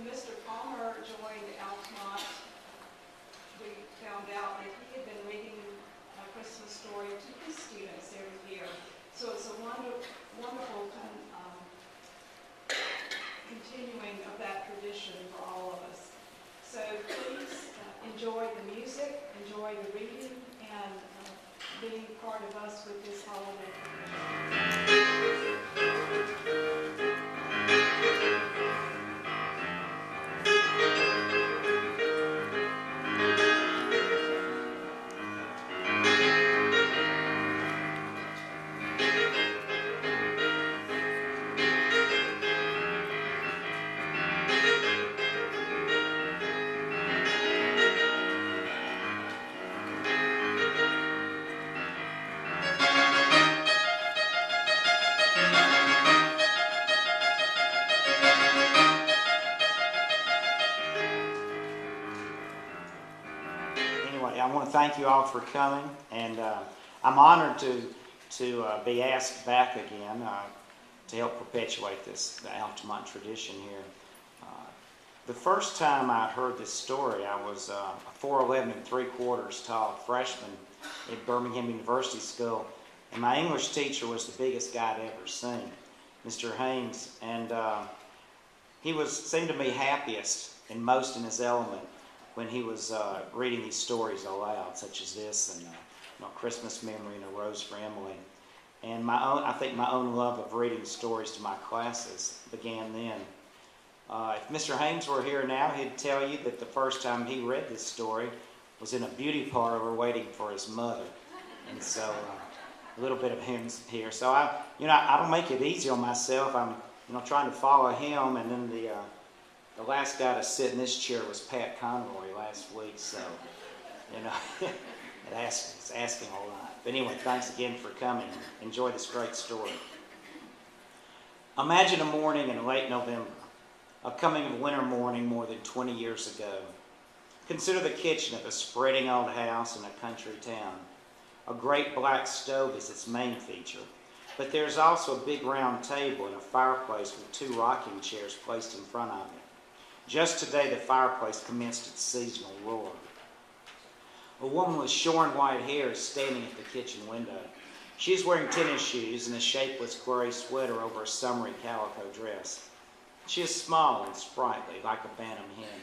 Mr. Palmer joined Altamont, we found out that he had been reading A Christmas Story to his students every year. So it's a wonderful continuing of that tradition for all of us. So please enjoy the music, enjoy the reading, and being part of us with this holiday tradition. I want to thank you all for coming, and I'm honored to be asked back again to help perpetuate the Altamont tradition here. The first time I heard this story, I was a 4'11" and 3/4 tall freshman at Birmingham University School, and my English teacher was the biggest guy I'd ever seen, Mr. Haynes, and he seemed to me happiest and most in his element when he was reading these stories aloud, such as this, and Christmas Memory and A Rose for Emily. And I think my own love of reading stories to my classes began then. If Mr. Haynes were here now, he'd tell you that the first time he read this story was in a beauty parlor waiting for his mother. And so a little bit of him here. So I don't make it easy on myself. I'm trying to follow him, and then the last guy to sit in this chair was Pat Conroy last week, so, it's asking a lot. But anyway, thanks again for coming. Enjoy this great story. Imagine a morning in late November, a coming of winter morning more than 20 years ago. Consider the kitchen of a spreading old house in a country town. A great black stove is its main feature, but there's also a big round table and a fireplace with 2 rocking chairs placed in front of it. Just today, the fireplace commenced its seasonal roar. A woman with shorn white hair is standing at the kitchen window. She is wearing tennis shoes and a shapeless gray sweater over a summery calico dress. She is small and sprightly, like a bantam hen.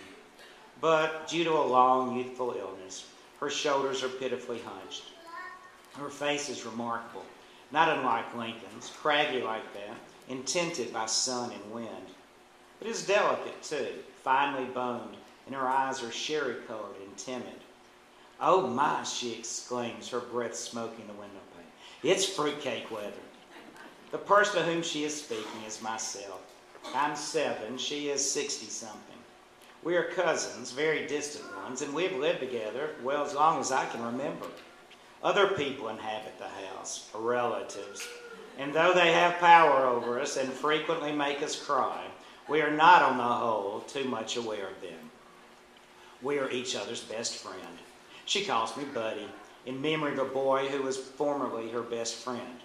But due to a long, youthful illness, her shoulders are pitifully hunched. Her face is remarkable, not unlike Lincoln's, craggy like that, and tinted by sun and wind. It is delicate, too, finely boned, and her eyes are sherry-colored and timid. "Oh, my," she exclaims, her breath smoking the window pane. "It's fruitcake weather." The person to whom she is speaking is myself. I'm 7, she is 60-something. We are cousins, very distant ones, and we have lived together, well, as long as I can remember. Other people inhabit the house, relatives, and though they have power over us and frequently make us cry, we are not, on the whole, too much aware of them. We are each other's best friend. She calls me Buddy, in memory of a boy who was formerly her best friend.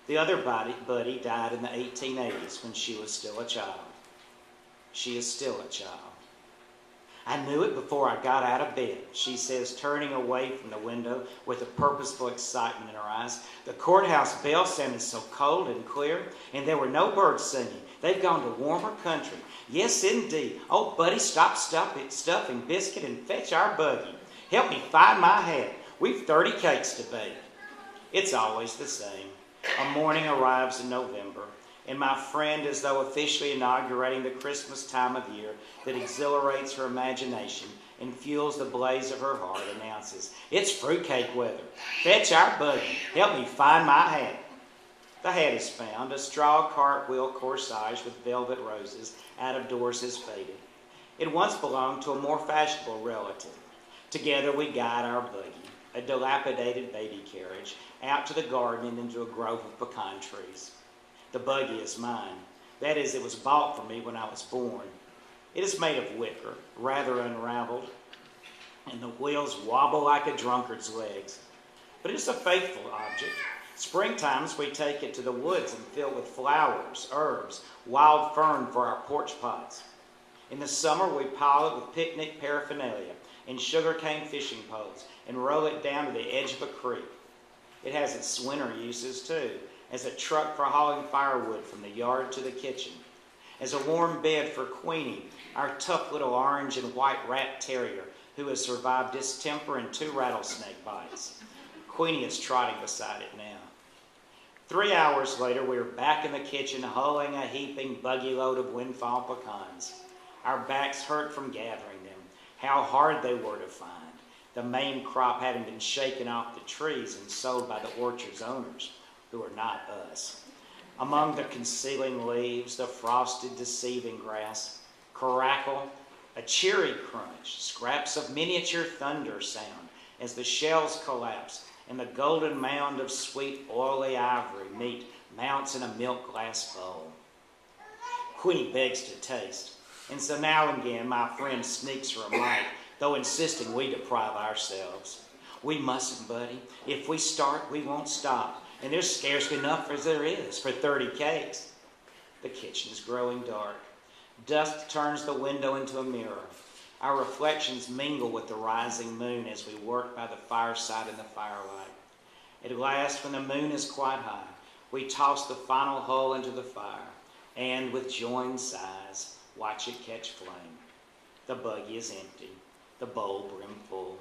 The other Buddy died in the 1880s when she was still a child. She is still a child. "I knew it before I got out of bed," she says, turning away from the window with a purposeful excitement in her eyes. "The courthouse bell sounded so cold and clear, and there were no birds singing. They've gone to warmer country. Yes, indeed. Oh, Buddy, stop stuffing biscuit and fetch our buggy. Help me find my hat. We've 30 cakes to bake." It's always the same. A morning arrives in November, and my friend, as though officially inaugurating the Christmas time of year that exhilarates her imagination and fuels the blaze of her heart, announces, "It's fruitcake weather. Fetch our buggy. Help me find my hat." The hat is found. A straw cartwheel corsage with velvet roses out of doors has faded. It once belonged to a more fashionable relative. Together we guide our buggy, a dilapidated baby carriage, out to the garden and into a grove of pecan trees. The buggy is mine. That is, it was bought for me when I was born. It is made of wicker, rather unraveled, and the wheels wobble like a drunkard's legs. But it's a faithful object. Springtimes we take it to the woods and fill it with flowers, herbs, wild fern for our porch pots. In the summer, we pile it with picnic paraphernalia and sugarcane fishing poles and roll it down to the edge of a creek. It has its winter uses too, as a truck for hauling firewood from the yard to the kitchen, as a warm bed for Queenie, our tough little orange and white rat terrier who has survived distemper and 2 rattlesnake bites. Queenie is trotting beside it now. 3 hours later, we are back in the kitchen hulling a heaping buggy load of windfall pecans. Our backs hurt from gathering them. How hard they were to find. The main crop having been shaken off the trees and sold by the orchard's owners, who are not us. Among the concealing leaves, the frosted, deceiving grass, crackle, a cheery crunch, scraps of miniature thunder sound as the shells collapse and the golden mound of sweet, oily ivory meat mounts in a milk glass bowl. Queenie begs to taste, and so now and again my friend sneaks her a bite, though insisting we deprive ourselves. We mustn't, buddy. If we start, we won't stop, and there's scarcely enough as there is for 30 cakes. The kitchen is growing dark. Dusk turns the window into a mirror. Our reflections mingle with the rising moon as we work by the fireside in the firelight. At last, when the moon is quite high, we toss the final hull into the fire, and with joined sighs, watch it catch flame. The buggy is empty, the bowl brim full.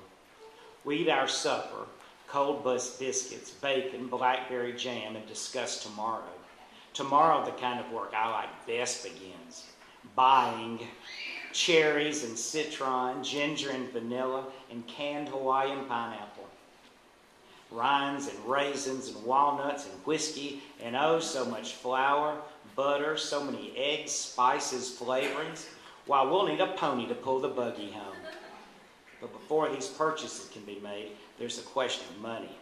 We eat our supper, cold biscuits, bacon, blackberry jam, and discuss tomorrow. Tomorrow, the kind of work I like best begins. Buying cherries and citron, ginger and vanilla, and canned Hawaiian pineapple. Rinds and raisins and walnuts and whiskey, and oh, so much flour, butter, so many eggs, spices, flavorings. Why, we'll need a pony to pull the buggy home. But before these purchases can be made, there's a question of money.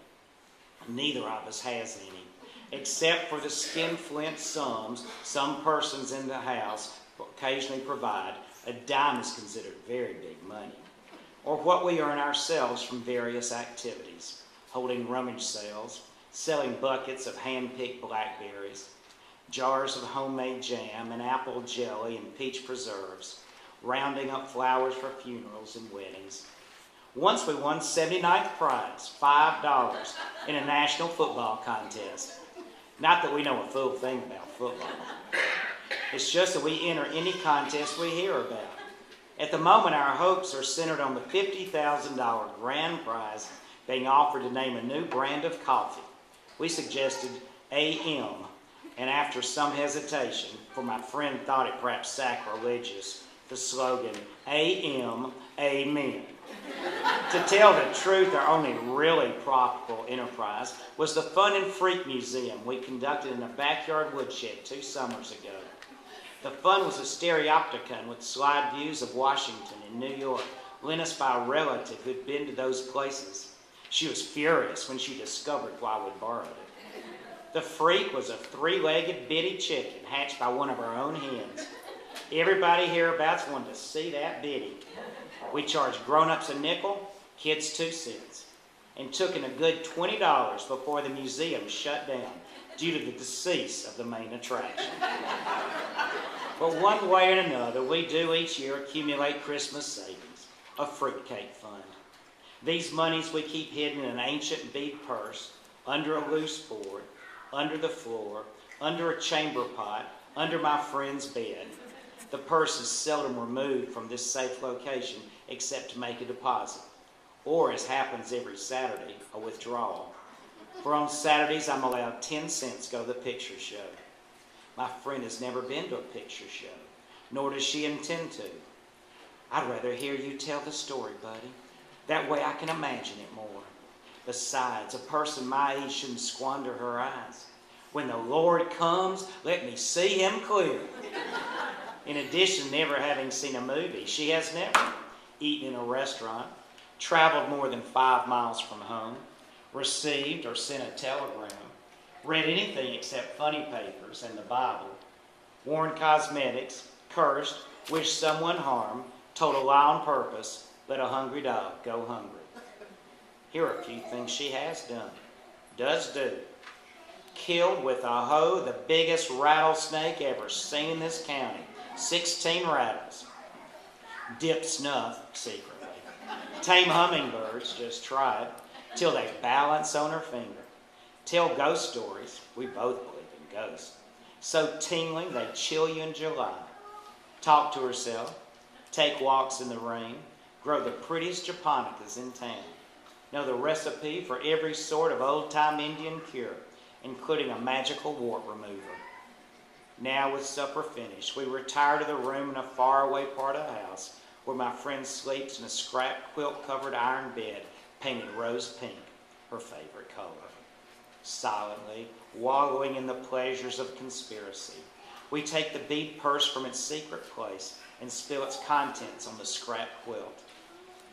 Neither of us has any, except for the skinflint sums some persons in the house occasionally provide. A dime is considered very big money. Or what we earn ourselves from various activities, holding rummage sales, selling buckets of hand-picked blackberries, jars of homemade jam and apple jelly and peach preserves, rounding up flowers for funerals and weddings. Once we won 79th prize, $5, in a national football contest. Not that we know a full thing about football. It's just that we enter any contest we hear about. At the moment, our hopes are centered on the $50,000 grand prize being offered to name a new brand of coffee. We suggested AM, and after some hesitation, for my friend thought it perhaps sacrilegious, the slogan, AM, Amen. To tell the truth, our only really profitable enterprise was the Fun and Freak Museum we conducted in a backyard woodshed 2 summers ago. The fun was a stereopticon with slide views of Washington and New York, lent us by a relative who'd been to those places. She was furious when she discovered why we borrowed it. The Freak was a 3-legged bitty chicken hatched by one of our own hens. Everybody hereabouts wanted to see that bitty. We charged grown-ups a nickel, kids 2 cents, and took in a good $20 before the museum shut down due to the decease of the main attraction. But one way or another, we do each year accumulate Christmas savings, a fruitcake fund. These monies we keep hidden in an ancient bead purse, under a loose board, under the floor, under a chamber pot, under my friend's bed. The purse is seldom removed from this safe location except to make a deposit, or, as happens every Saturday, a withdrawal. For on Saturdays, I'm allowed 10 cents to go to the picture show. My friend has never been to a picture show, nor does she intend to. I'd rather hear you tell the story, buddy. That way I can imagine it more. Besides, a person my age shouldn't squander her eyes. When the Lord comes, let me see him clear. In addition to never having seen a movie, she has never eaten in a restaurant, traveled more than 5 miles from home, received or sent a telegram, read anything except funny papers and the Bible, worn cosmetics, cursed, wished someone harm, told a lie on purpose, let a hungry dog go hungry. Here are a few things she has done, does do. Killed with a hoe the biggest rattlesnake ever seen in this county, 16 rattles. dip snuff secretly. Tame hummingbirds, just try it, till they balance on her finger. Tell ghost stories, we both believe in ghosts, so tingling they chill you in July. Talk to herself, take walks in the rain, grow the prettiest japonicas in town. Know the recipe for every sort of old-time Indian cure, including a magical wart remover. Now with supper finished, we retire to the room in a faraway part of the house where my friend sleeps in a scrap quilt-covered iron bed painted rose pink, her favorite color. Silently, wallowing in the pleasures of conspiracy, we take the bead purse from its secret place and spill its contents on the scrap quilt.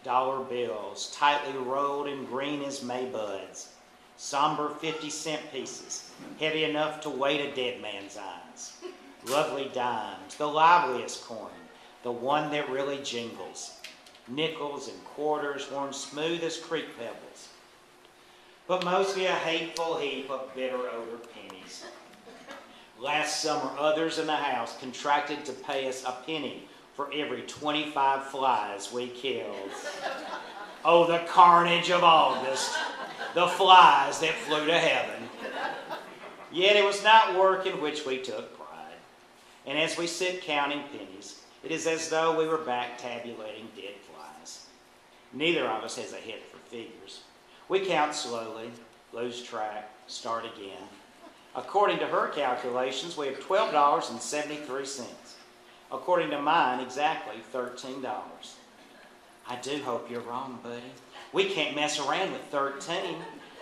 Dollar bills, tightly rolled and green as May buds. Somber 50-cent pieces, heavy enough to weight a dead man's eyes. Lovely dimes, the liveliest coin, the one that really jingles. Nickels and quarters worn smooth as creek pebbles. But mostly a hateful heap of bitter odor pennies. Last summer, others in the house contracted to pay us a penny for every 25 flies we killed. Oh, the carnage of August, the flies that flew to heaven. Yet it was not work in which we took pride. And as we sit counting pennies, it is as though we were back tabulating dead flies. Neither of us has a head for figures. We count slowly, lose track, start again. According to her calculations, we have $12.73. According to mine, exactly $13. I do hope you're wrong, buddy. We can't mess around with 13.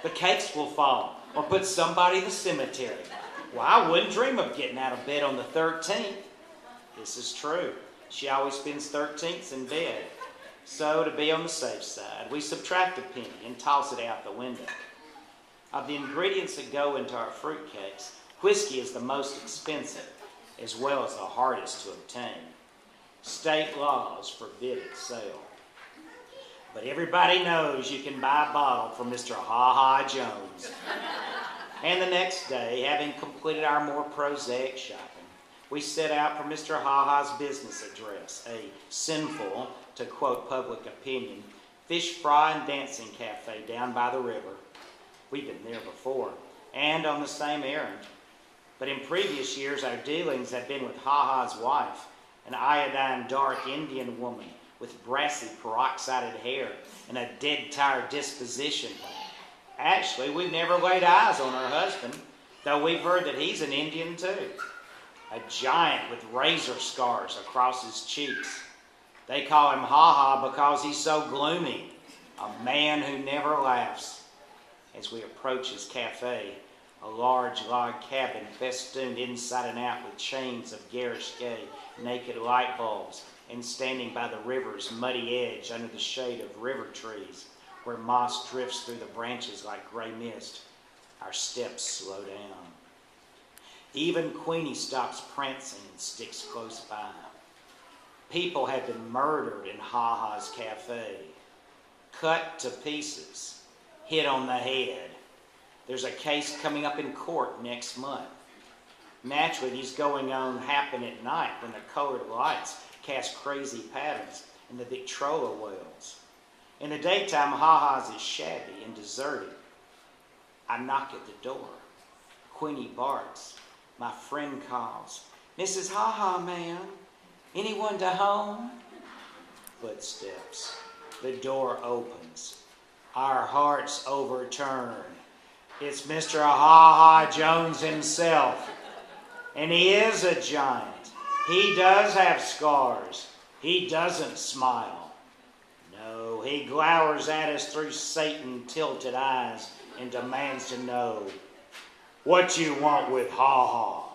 The cakes will fall, or put somebody in the cemetery. Well, I wouldn't dream of getting out of bed on the 13th. This is true. She always spends 13ths in bed. So, to be on the safe side, we subtract a penny and toss it out the window. Of the ingredients that go into our fruitcakes, whiskey is the most expensive, as well as the hardest to obtain. State laws forbid its sale. But everybody knows you can buy a bottle from Mr. Ha-Ha Jones. And the next day, having completed our more prosaic shopping, we set out for Mr. Ha-Ha's business address, a sinful, to quote public opinion, fish fry and dancing cafe down by the river. We've been there before, and on the same errand. But in previous years, our dealings have been with Ha-Ha's wife, an iodine dark Indian woman with brassy peroxided hair and a dead-tired disposition. Actually, we've never laid eyes on her husband, though we've heard that he's an Indian too. A giant with razor scars across his cheeks. They call him Ha-Ha because he's so gloomy, a man who never laughs. As we approach his cafe, a large log cabin festooned inside and out with chains of garish gay, naked light bulbs, and standing by the river's muddy edge under the shade of river trees, where moss drifts through the branches like gray mist, our steps slow down. Even Queenie stops prancing and sticks close by. People have been murdered in Ha-Ha's cafe, cut to pieces, hit on the head. There's a case coming up in court next month. Naturally, these going on happen at night when the colored lights cast crazy patterns in the Victrola wells. In the daytime, Ha-Ha's is shabby and deserted. I knock at the door. Queenie barks. My friend calls. Mrs. Ha-Ha, ma'am. Anyone to home? Footsteps. The door opens. Our hearts overturn. It's Mr. Ha-Ha Jones himself. And he is a giant. He does have scars. He doesn't smile. No, he glowers at us through Satan-tilted eyes and demands to know what you want with Ha-Ha.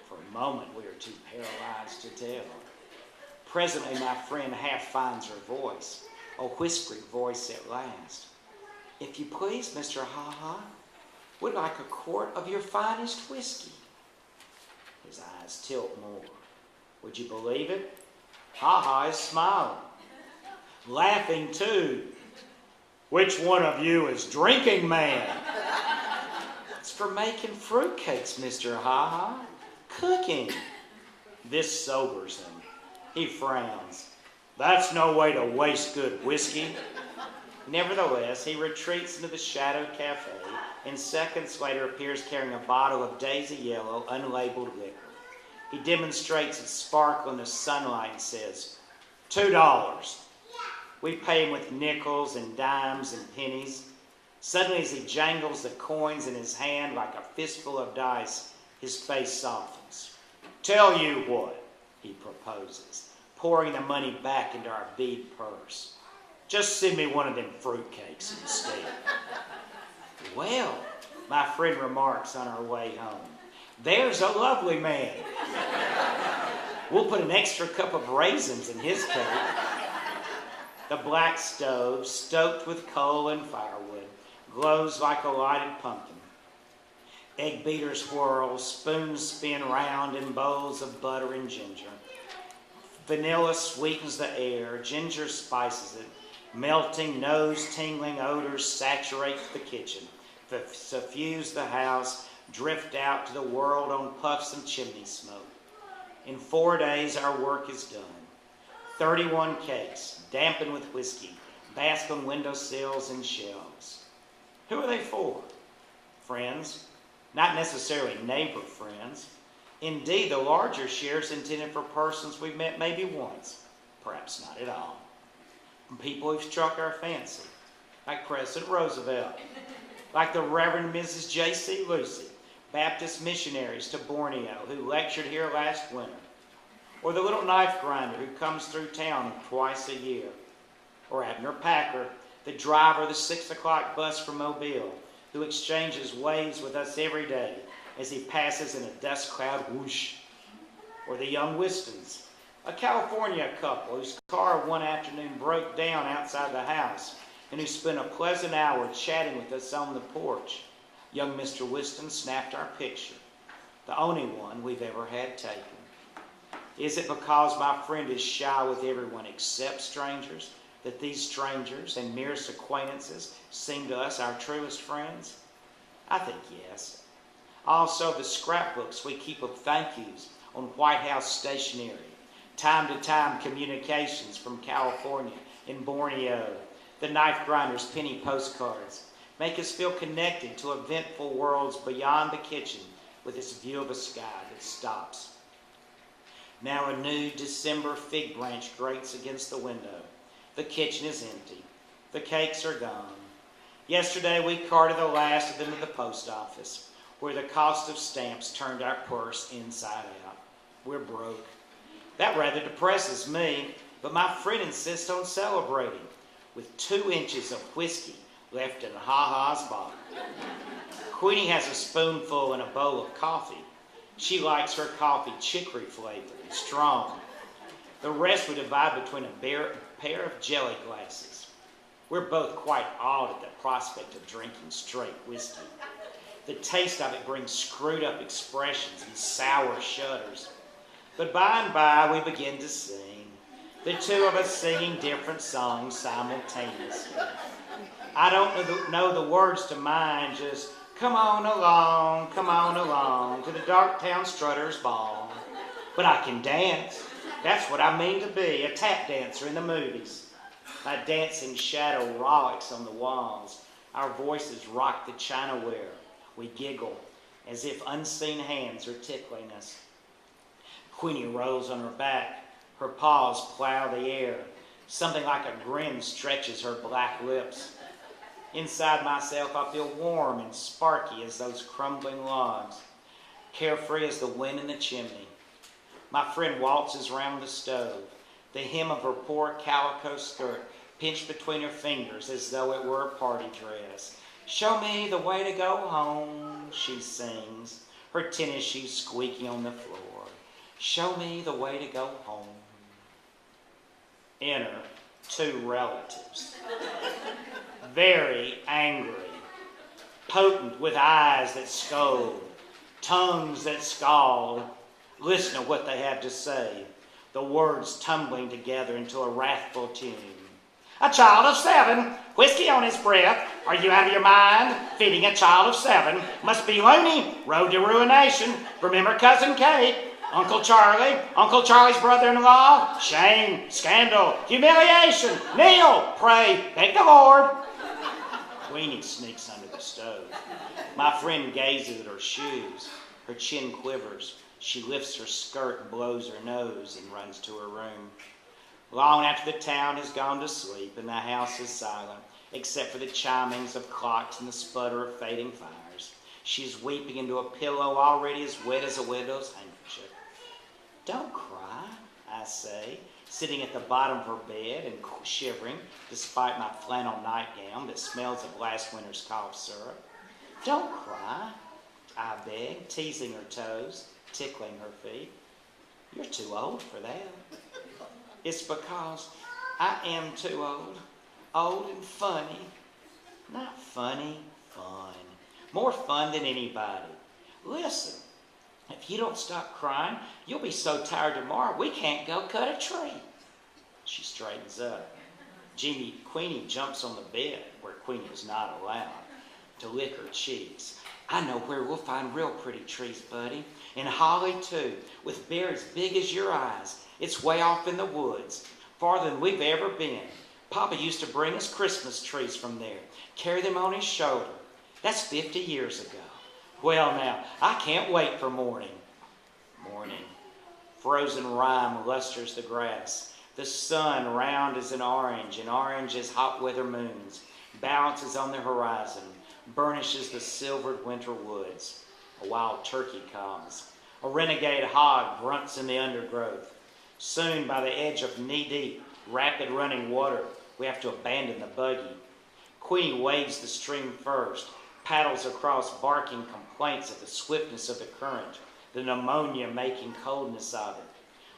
For a moment, we are too paralyzed to tell. Presently, my friend half finds her voice, a whispered voice at last. If you please, Mr. Ha-Ha, we'd like a quart of your finest whiskey. His eyes tilt more. Would you believe it? Ha-Ha is smiling. Laughing too. Which one of you is drinking, man? It's for making fruitcakes, Mr. Ha-Ha. Cooking. This sobers him. He frowns. That's no way to waste good whiskey. Nevertheless, he retreats into the shadowed cafe and seconds later appears carrying a bottle of daisy yellow, unlabeled liquor. He demonstrates its sparkle in the sunlight and says, $2. We pay him with nickels and dimes and pennies. Suddenly, as he jangles the coins in his hand like a fistful of dice, his face softens. Tell you what, he proposes, pouring the money back into our bead purse. Just send me one of them fruitcakes instead. Well, my friend remarks on our way home, there's a lovely man. We'll put an extra cup of raisins in his cake. The black stove, stoked with coal and firewood, glows like a lighted pumpkin. Egg beaters whirl, spoons spin round in bowls of butter and ginger. Vanilla sweetens the air, ginger spices it. Melting, nose-tingling odors saturate the kitchen, suffuse the house, drift out to the world on puffs of chimney smoke. In 4 days, our work is done. 31 cakes, dampened with whiskey, bask on windowsills and shelves. Who are they for? Friends, not necessarily neighbor friends. Indeed, the larger share is intended for persons we've met maybe once, perhaps not at all. People who've struck our fancy, like President Roosevelt, like the Reverend Mrs. J.C. Lucy, Baptist missionaries to Borneo who lectured here last winter, or the little knife grinder who comes through town twice a year, or Abner Packer, the driver of the 6 o'clock bus from Mobile, who exchanges waves with us every day as he passes in a dust cloud whoosh, or the young Wistons, a California couple whose car one afternoon broke down outside the house and who spent a pleasant hour chatting with us on the porch. Young Mr. Whiston snapped our picture, the only one we've ever had taken. Is it because my friend is shy with everyone except strangers that these strangers and merest acquaintances seem to us our truest friends? I think yes. Also, the scrapbooks we keep of thank yous on White House stationery, time-to-time communications from California and Borneo, the knife grinder's penny postcards, make us feel connected to eventful worlds beyond the kitchen with its view of a sky that stops. Now a new December fig branch grates against the window. The kitchen is empty. The cakes are gone. Yesterday we carted the last of them to the post office, where the cost of stamps turned our purse inside out. We're broke. That rather depresses me, but my friend insists on celebrating with 2 inches of whiskey left in Ha-Ha's bottle. Queenie has a spoonful in a bowl of coffee. She likes her coffee chicory flavored and strong. The rest we divide between a pair of jelly glasses. We're both quite awed at the prospect of drinking straight whiskey. The taste of it brings screwed up expressions and sour shudders. But by and by we begin to sing, the 2 of us singing different songs simultaneously. I don't know the words to mine, just come on along to the Darktown Strutters Ball. But I can dance. That's what I mean to be, a tap dancer in the movies. My dancing shadow rollicks on the walls. Our voices rock the chinaware. We giggle as if unseen hands are tickling us. Queenie rolls on her back. Her paws plow the air. Something like a grin stretches her black lips. Inside myself, I feel warm and sparky as those crumbling logs, carefree as the wind in the chimney. My friend waltzes round the stove, the hem of her poor calico skirt pinched between her fingers as though it were a party dress. Show me the way to go home, she sings, her tennis shoes squeaking on the floor. Show me the way to go home. Enter 2 relatives. Very angry, potent with eyes that scold, tongues that scald. Listen to what they have to say, the words tumbling together into a wrathful tune. A child of 7, whiskey on his breath. Are you out of your mind? Feeding a child of 7 must be loony, road to ruination. Remember Cousin Kate? Uncle Charlie's brother-in-law, shame, scandal, humiliation, kneel, pray, thank the Lord. Queenie sneaks under the stove. My friend gazes at her shoes. Her chin quivers. She lifts her skirt and blows her nose and runs to her room. Long after the town has gone to sleep and the house is silent, except for the chimings of clocks and the sputter of fading fires, she is weeping into a pillow already as wet as a widow's handkerchief. Don't cry, I say, sitting at the bottom of her bed and shivering despite my flannel nightgown that smells of last winter's cough syrup. Don't cry, I beg, teasing her toes, tickling her feet. You're too old for that. It's because I am too old. Old and funny. Not funny, fun. More fun than anybody. Listen, if you don't stop crying, you'll be so tired tomorrow we can't go cut a tree. She straightens up. Queenie jumps on the bed, where Queenie is not allowed, to lick her cheeks. I know where we'll find real pretty trees, buddy. And holly, too, with berries big as your eyes. It's way off in the woods, farther than we've ever been. Papa used to bring us Christmas trees from there, carry them on his shoulder. That's 50 years ago. Well, now, I can't wait for morning. Morning. Frozen rime lusters the grass. The sun, round as an orange, and orange as hot weather moons, balances on the horizon, burnishes the silvered winter woods. A wild turkey comes. A renegade hog grunts in the undergrowth. Soon, by the edge of knee-deep, rapid running water, we have to abandon the buggy. Queenie wades the stream first, paddles across barking complaints of the swiftness of the current, the pneumonia-making coldness of it.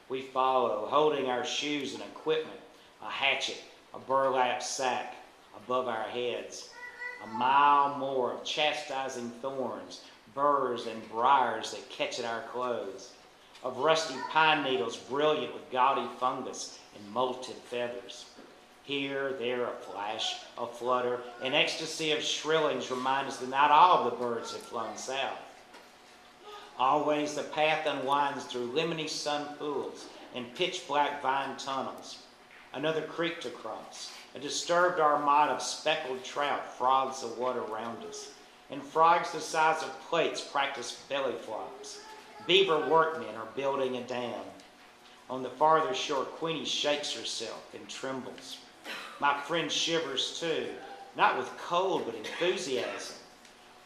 We follow, holding our shoes and equipment, a hatchet, a burlap sack above our heads. A mile more of chastising thorns, burrs, and briars that catch at our clothes. Of rusty pine needles brilliant with gaudy fungus and molted feathers. Here, there, a flash, a flutter, an ecstasy of shrillings remind us that not all of the birds have flown south. Always the path unwinds through lemony sun pools and pitch-black vine tunnels. Another creek to cross. A disturbed armada of speckled trout frogs the water around us. And frogs the size of plates practice belly flops. Beaver workmen are building a dam. On the farther shore, Queenie shakes herself and trembles. My friend shivers too, not with cold but enthusiasm.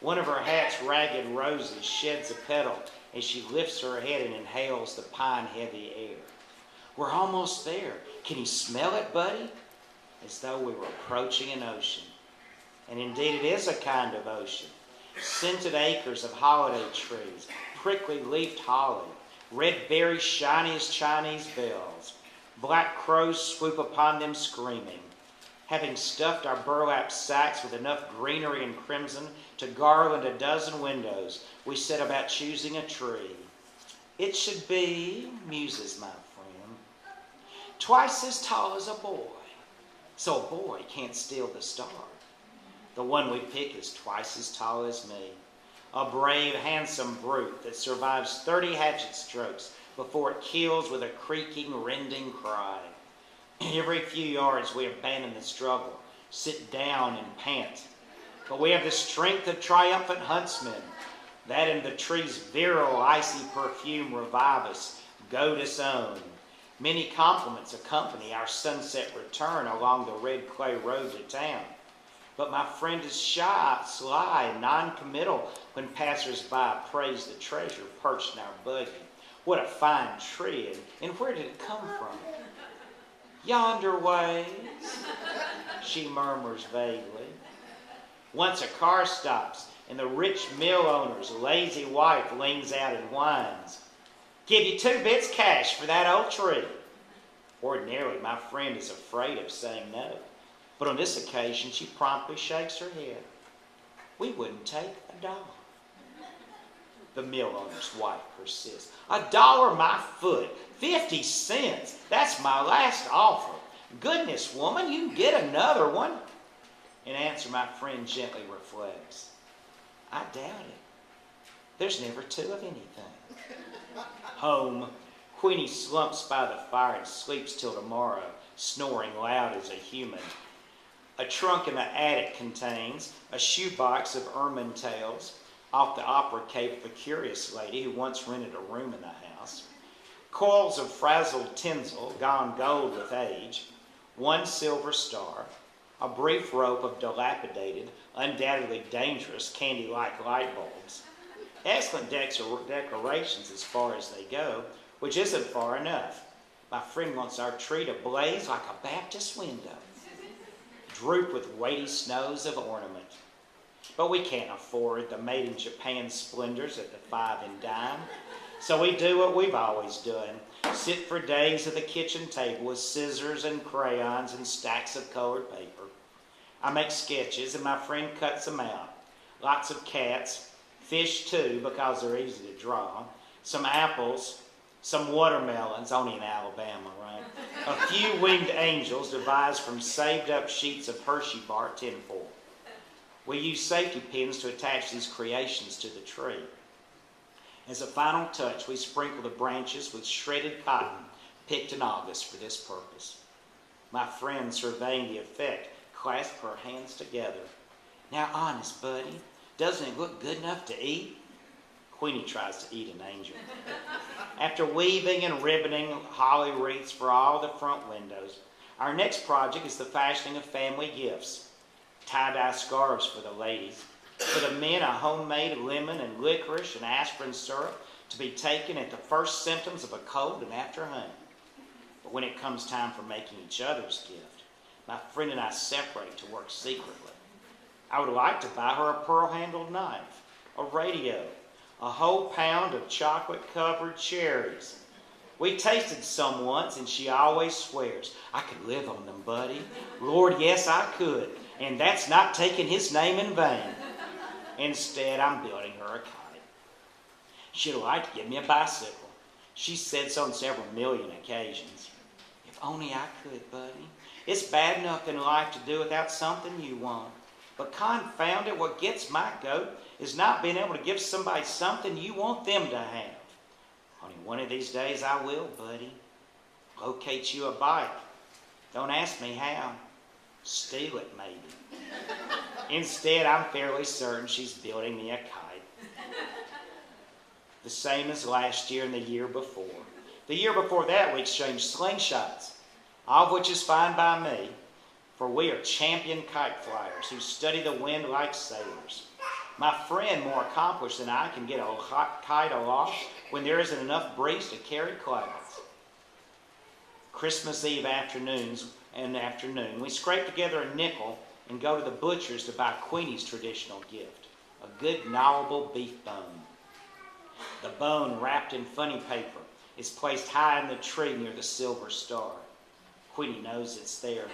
One of her hat's ragged roses sheds a petal as she lifts her head and inhales the pine-heavy air. We're almost there. Can you smell it, buddy? As though we were approaching an ocean. And indeed it is a kind of ocean. Scented acres of holiday trees, prickly-leafed holly, red berries shiny as Chinese bells. Black crows swoop upon them screaming. Having stuffed our burlap sacks with enough greenery and crimson to garland a dozen windows, we set about choosing a tree. It should be, muses my friend, twice as tall as a boy, so a boy can't steal the star. The one we pick is twice as tall as me, a brave, handsome brute that survives 30 hatchet strokes before it kills with a creaking, rending cry. Every few yards we abandon the struggle, sit down and pant. But we have the strength of triumphant huntsmen. That and the tree's virile, icy perfume revive us, goad us on. Many compliments accompany our sunset return along the red clay road to town. But my friend is shy, sly, and non-committal when passers-by praise the treasure perched in our buggy. What a fine tree, and where did it come from? Yonder ways, she murmurs vaguely. Once a car stops, and the rich mill owner's lazy wife leans out and whines. Give you 2 bits cash for that old tree. Ordinarily, my friend is afraid of saying no. But on this occasion, she promptly shakes her head. We wouldn't take $1. The mill owner's wife persists. $1 my foot, 50 cents. That's my last offer. Goodness, woman, you can get another one. In answer, my friend gently reflects. I doubt it. There's never 2 of anything. Home, Queenie slumps by the fire and sleeps till tomorrow, snoring loud as a human. A trunk in the attic contains a shoebox of ermine tales off the opera cape of a curious lady who once rented a room in the house. Coils of frazzled tinsel, gone gold with age, one silver star, a brief rope of dilapidated, undoubtedly dangerous candy-like light bulbs. Excellent decorations as far as they go, which isn't far enough. My friend wants our tree to blaze like a Baptist window, droop with weighty snows of ornament. But we can't afford the made-in-Japan splendors at the 5 and dime. So we do what we've always done. Sit for days at the kitchen table with scissors and crayons and stacks of colored paper. I make sketches and my friend cuts them out. Lots of cats, fish too because they're easy to draw, some apples, some watermelons, only in Alabama, right? A few winged angels devised from saved up sheets of Hershey bar tinfoil. We use safety pins to attach these creations to the tree. As a final touch, we sprinkle the branches with shredded cotton picked in August for this purpose. My friend, surveying the effect, clasped her hands together. Now, honest, buddy, doesn't it look good enough to eat? Queenie tries to eat an angel. After weaving and ribboning holly wreaths for all the front windows, our next project is the fashioning of family gifts. Tie-dye scarves for the ladies. For the men, a homemade lemon and licorice and aspirin syrup to be taken at the first symptoms of a cold and after honey. But when it comes time for making each other's gift, my friend and I separate to work secretly. I would like to buy her a pearl-handled knife, a radio, a whole pound of chocolate-covered cherries. We tasted some once, and she always swears, I could live on them, buddy. Lord, yes, I could. And that's not taking his name in vain. Instead, I'm building her a kite. She'd like to give me a bicycle. She said so on several million occasions. If only I could, buddy. It's bad enough in life to do without something you want. But confound it, what gets my goat is not being able to give somebody something you want them to have. Only one of these days I will, buddy. Locate you a bike. Don't ask me how. Steal it, maybe. Instead, I'm fairly certain she's building me a kite. The same as last year and the year before. The year before that, we exchanged slingshots, all of which is fine by me, for we are champion kite flyers who study the wind like sailors. My friend, more accomplished than I, can get a hot kite aloft when there isn't enough breeze to carry clouds. Christmas Eve afternoon, we scrape together a nickel and go to the butcher's to buy Queenie's traditional gift, a good gnawable beef bone. The bone, wrapped in funny paper, is placed high in the tree near the silver star. Queenie knows it's there.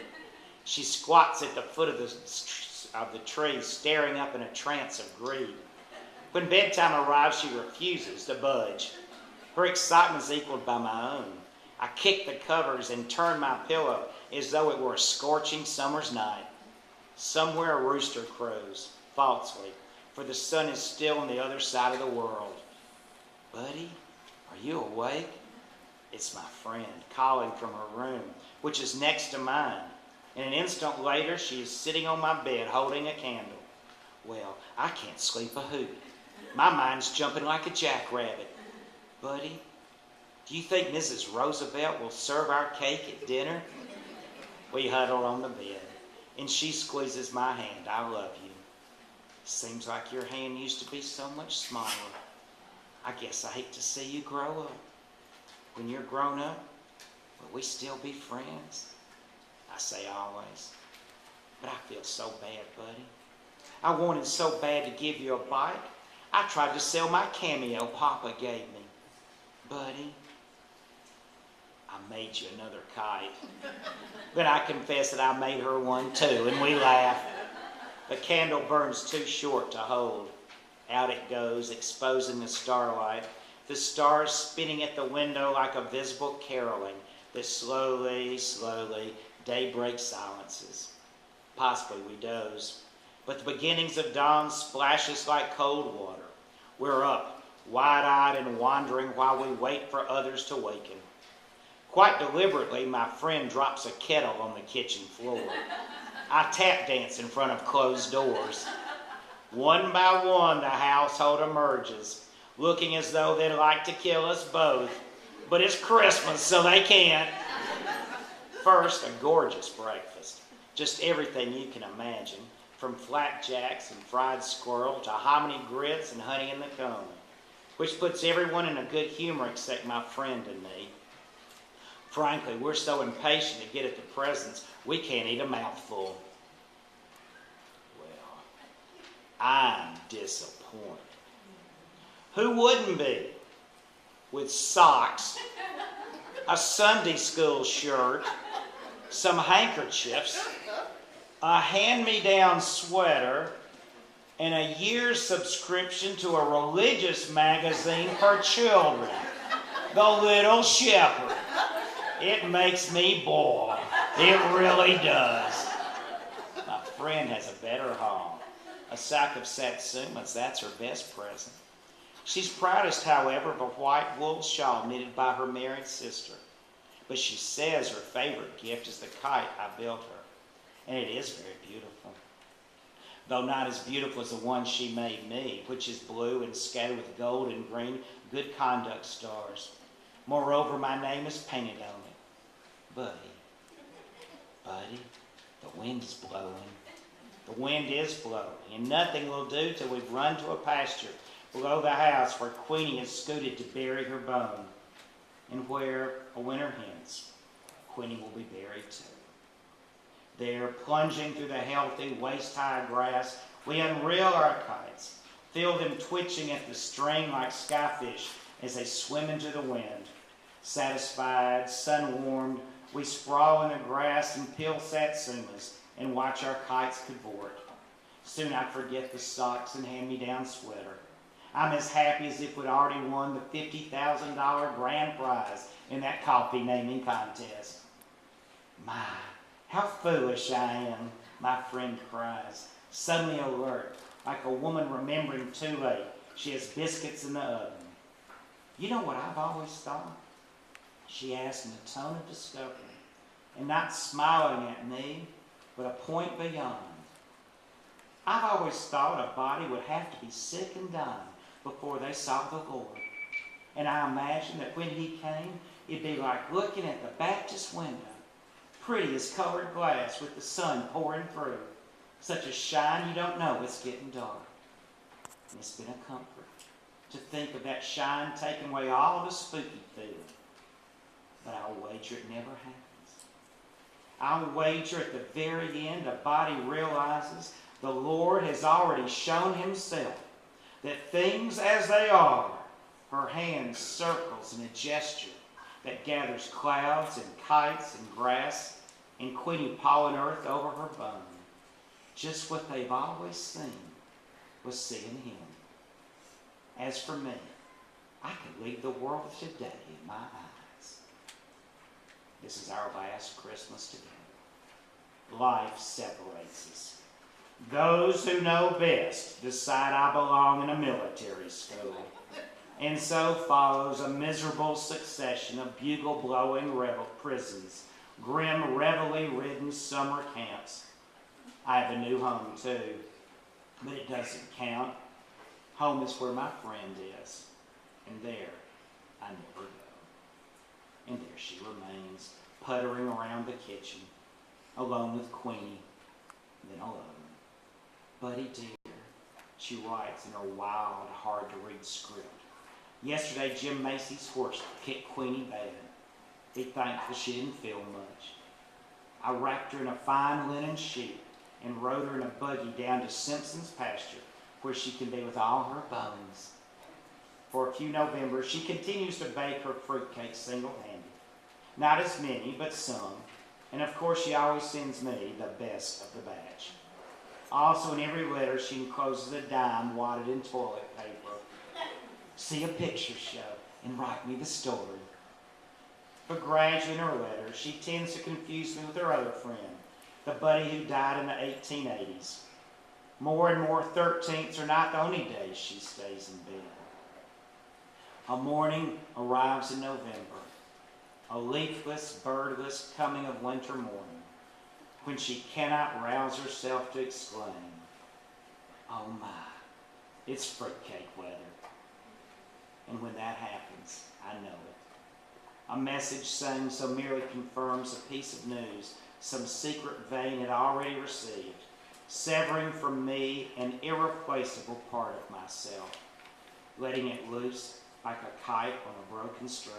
She squats at the foot of the tree, staring up in a trance of greed. When bedtime arrives, she refuses to budge. Her excitement is equaled by my own. I kick the covers and turn my pillow as though it were a scorching summer's night. Somewhere a rooster crows, falsely, for the sun is still on the other side of the world. Buddy, are you awake? It's my friend, calling from her room, which is next to mine. And an instant later, she is sitting on my bed holding a candle. Well, I can't sleep a hoot. My mind's jumping like a jackrabbit. Buddy, do you think Mrs. Roosevelt will serve our cake at dinner? We huddle on the bed, and she squeezes my hand. I love you. Seems like your hand used to be so much smaller. I guess I hate to see you grow up. When you're grown up, will we still be friends? I say always. But I feel so bad, buddy. I wanted so bad to give you a bike. I tried to sell my cameo Papa gave me. Buddy, I made you another kite. But I confess that I made her one too, and we laugh. The candle burns too short to hold. Out it goes, exposing the starlight. The stars spinning at the window like a visible caroling that slowly, daybreak silences. Possibly we doze. But the beginnings of dawn splashes like cold water. We're up, wide-eyed and wandering while we wait for others to waken. Quite deliberately, my friend drops a kettle on the kitchen floor. I tap dance in front of closed doors. One by one, the household emerges, looking as though they'd like to kill us both. But it's Christmas, so they can't. First, a gorgeous breakfast. Just everything you can imagine, from flapjacks and fried squirrel to hominy grits and honey in the cone, which puts everyone in a good humor except my friend and me. Frankly, we're so impatient to get at the presents, we can't eat a mouthful. Well, I'm disappointed. Who wouldn't be? With socks, a Sunday school shirt, some handkerchiefs, a hand-me-down sweater, and a year's subscription to a religious magazine for children, The Little Shepherd. It makes me boil. It really does. My friend has a better haul. A sack of satsumas, that's her best present. She's proudest, however, of a white wool shawl knitted by her married sister. But she says her favorite gift is the kite I built her. And it is very beautiful. Though not as beautiful as the one she made me, which is blue and scattered with gold and green good conduct stars. Moreover, my name is painted on it. Buddy, the wind is blowing. The wind is blowing, and nothing will do till we've run to a pasture below the house where Queenie has scooted to bury her bone, and where, a winter hence, Queenie will be buried too. There, plunging through the healthy, waist-high grass, we unreel our kites, feel them twitching at the string like skyfish as they swim into the wind. Satisfied, sun-warmed, we sprawl in the grass and peel satsumas and watch our kites cavort. Soon I forget the socks and hand-me-down sweater. I'm as happy as if we'd already won the $50,000 grand prize in that coffee naming contest. My, how foolish I am, my friend cries, suddenly alert, like a woman remembering too late she has biscuits in the oven. You know what I've always thought? She asked in a tone of discovery, and not smiling at me, but a point beyond. I've always thought a body would have to be sick and dying before they saw the Lord. And I imagined that when he came, it'd be like looking at the Baptist window, pretty as colored glass with the sun pouring through, such a shine you don't know it's getting dark. And it's been a comfort to think of that shine taking away all the spooky feeling. But I'll wager it never happens. I'll wager at the very end a body realizes the Lord has already shown himself that things as they are, her hand circles in a gesture that gathers clouds and kites and grass and Queenie pawing earth over her bone. Just what they've always seen was seeing him. As for me, I could leave the world today in my eyes. This is our last Christmas together. Life separates us. Those who know best decide I belong in a military school. And so follows a miserable succession of bugle-blowing prisons, grim reveille-ridden summer camps. I have a new home too, but it doesn't count. Home is where my friend is, and there I never go. And there she remains, puttering around the kitchen, alone with Queenie, then alone. Buddy dear, she writes in her wild, hard-to-read script. Yesterday, Jim Macy's horse kicked Queenie bad. Be thankful she didn't feel much. I wrapped her in a fine linen sheet and rode her in a buggy down to Simpson's pasture, where she can be with all her bones. For a few Novembers, she continues to bake her fruitcake single-handed. Not as many, but some. And of course, she always sends me the best of the batch. Also, in every letter, she encloses a dime wadded in toilet paper. See a picture show and write me the story. But gradually in her letters, she tends to confuse me with her other friend, the buddy who died in the 1880s. More and more 13ths are not the only days she stays in bed. A morning arrives in November, a leafless, birdless coming of winter morning, when she cannot rouse herself to exclaim, "Oh my, it's fruitcake weather." And when that happens, I know it. A message sang so merely confirms a piece of news some secret vein had already received, severing from me an irreplaceable part of myself, letting it loose like a kite on a broken string.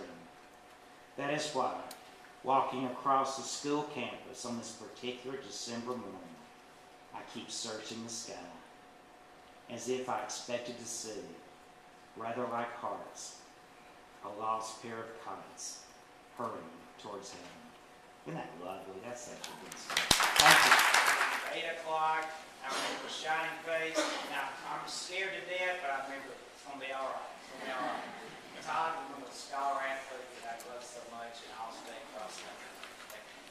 That is why, walking across the school campus on this particular December morning, I keep searching the sky, as if I expected to see, rather like hearts, a lost pair of kites hurrying towards heaven. Isn't that lovely? That's such a good song. Thank you. 8 o'clock, I remember a shining face. Now, I'm scared to death, but I remember it's going to be all right. It's going to be all right. Todd was a scholar athlete that I love so much, and I'll stay across country.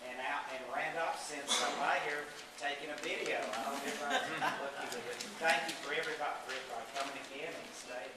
And Randolph sent somebody here taking a video. I hope everybody's looking at it. Thank you for everybody coming again and staying.